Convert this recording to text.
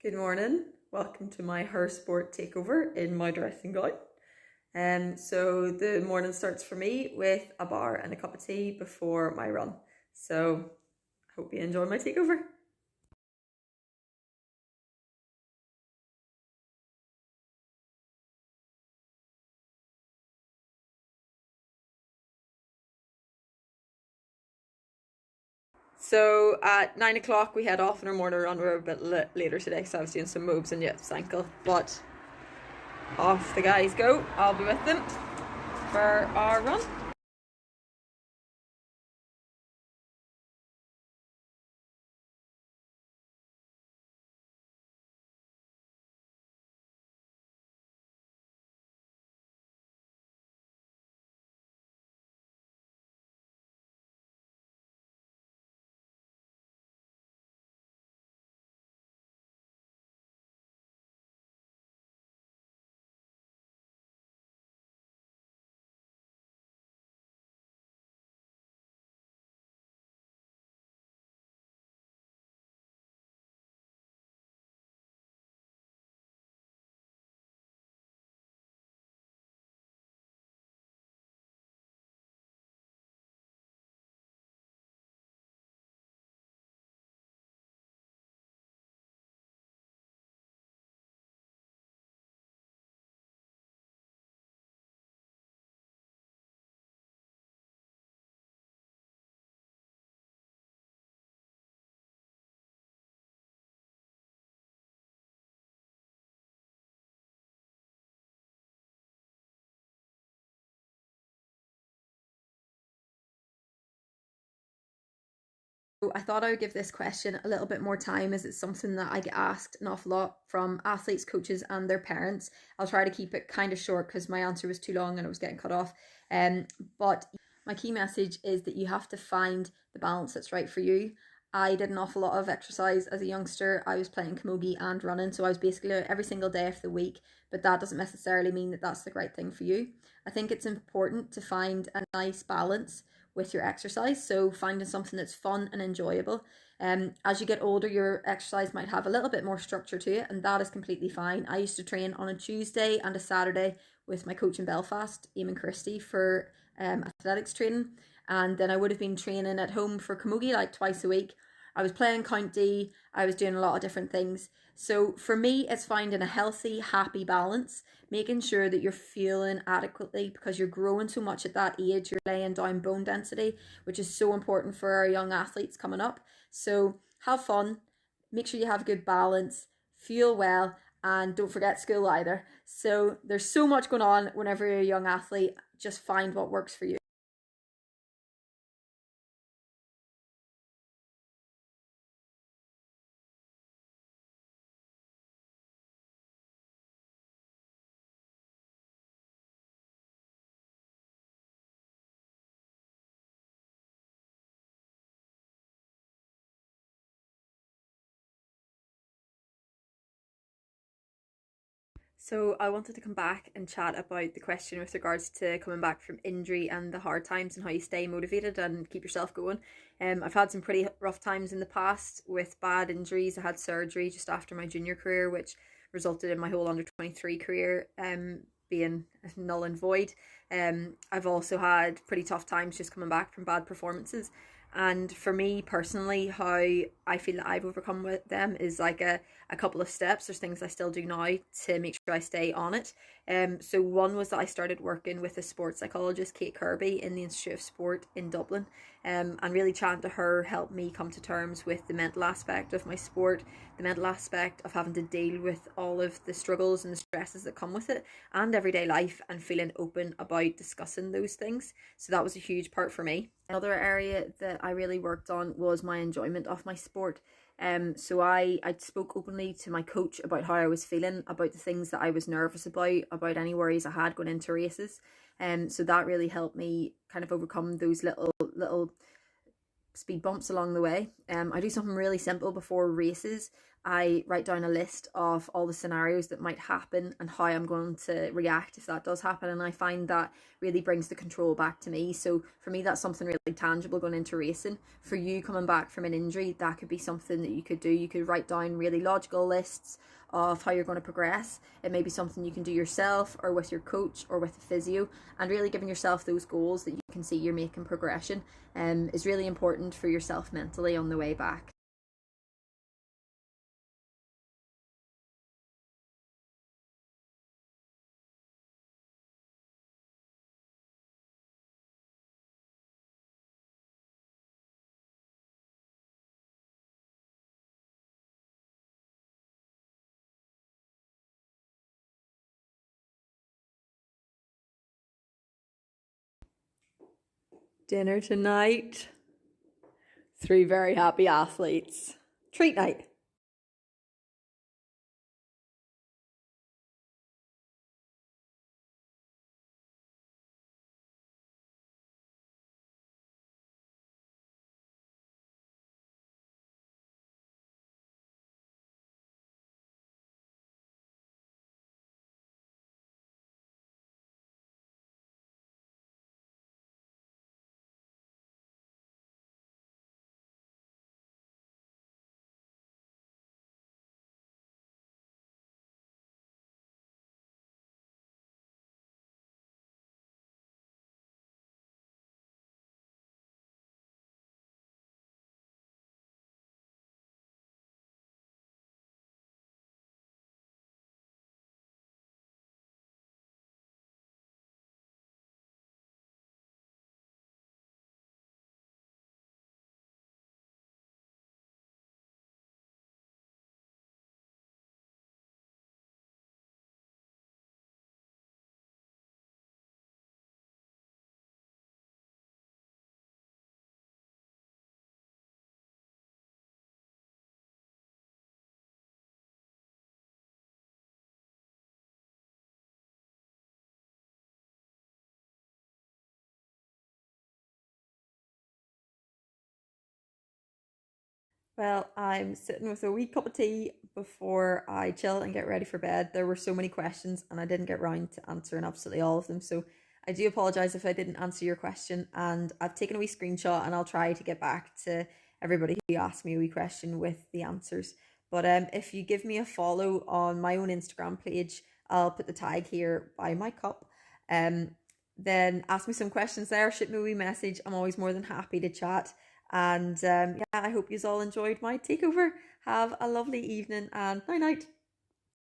Good morning. Welcome to my Her Sport Takeover in my dressing gown. So the morning starts for me with a bar and a cup of tea before my run. So I hope you enjoy my takeover. So at 9 o'clock we head off on our morning run. We're a bit later today because I was doing some moves and yet ankle. But off the guys go. I'll be with them for our run. I thought I would give this question a little bit more time as it's something that I get asked an awful lot from athletes, coaches, and their parents. I'll try to keep it kind of short because my answer was too long and it was getting cut off. But my key message is that you have to find the balance that's right for you. I did an awful lot of exercise as a youngster. I was playing camogie and running, so I was basically every single day of the week, but that doesn't necessarily mean that that's the right thing for you. I think it's important to find a nice balance with your exercise, so finding something that's fun and enjoyable. As you get older, your exercise might have a little bit more structure to it, and that is completely fine. I used to train on a Tuesday and a Saturday with my coach in Belfast, Eamon Christie, for athletics training, and then I would have been training at home for camogie like twice a week. I was playing county, I was doing a lot of different things. So for me, it's finding a healthy, happy balance, making sure that you're feeling adequately because you're growing so much at that age. You're laying down bone density, which is so important for our young athletes coming up. So have fun, make sure you have a good balance, feel well, and don't forget school either. So there's so much going on whenever you're a young athlete. Just find what works for you. So I wanted to come back and chat about the question with regards to coming back from injury and the hard times and how you stay motivated and keep yourself going. I've had some pretty rough times in the past with bad injuries. I had surgery just after my junior career, which resulted in my whole under 23 career being null and void. I've also had pretty tough times just coming back from bad performances. And for me personally, how I feel that I've overcome with them is like a couple of steps. There's things I still do now to make sure I stay on it. So one was that I started working with a sports psychologist, Kate Kirby, in the Institute of Sport in Dublin. And really chatting to her helped me come to terms with the mental aspect of my sport, the mental aspect of having to deal with all of the struggles and the stresses that come with it, and everyday life, and feeling open about discussing those things. So that was a huge part for me. Another area that I really worked on was my enjoyment of my sport. So I spoke openly to my coach about how I was feeling, about the things that I was nervous about any worries I had going into races. So that really helped me kind of overcome those little speed bumps along the way. I do something really simple before races. I write down a list of all the scenarios that might happen and how I'm going to react if that does happen. And I find that really brings the control back to me. So for me, that's something really tangible going into racing. For you coming back from an injury, that could be something that you could do. You could write down really logical lists of how you're going to progress. It may be something you can do yourself or with your coach or with a physio, and really giving yourself those goals that you can see you're making progression is really important for yourself mentally on the way back. Dinner tonight. Three very happy athletes. Treat night. Well, I'm sitting with a wee cup of tea before I chill and get ready for bed. There were so many questions and I didn't get round to answering absolutely all of them. So I do apologise if I didn't answer your question. And I've taken a wee screenshot and I'll try to get back to everybody who asked me a wee question with the answers. But if you give me a follow on my own Instagram page, I'll put the tag here by my cup. Um, then ask me some questions there, shoot me a wee message. I'm always more than happy to chat. And yeah, I hope you all enjoyed my takeover. Have a lovely evening and night night.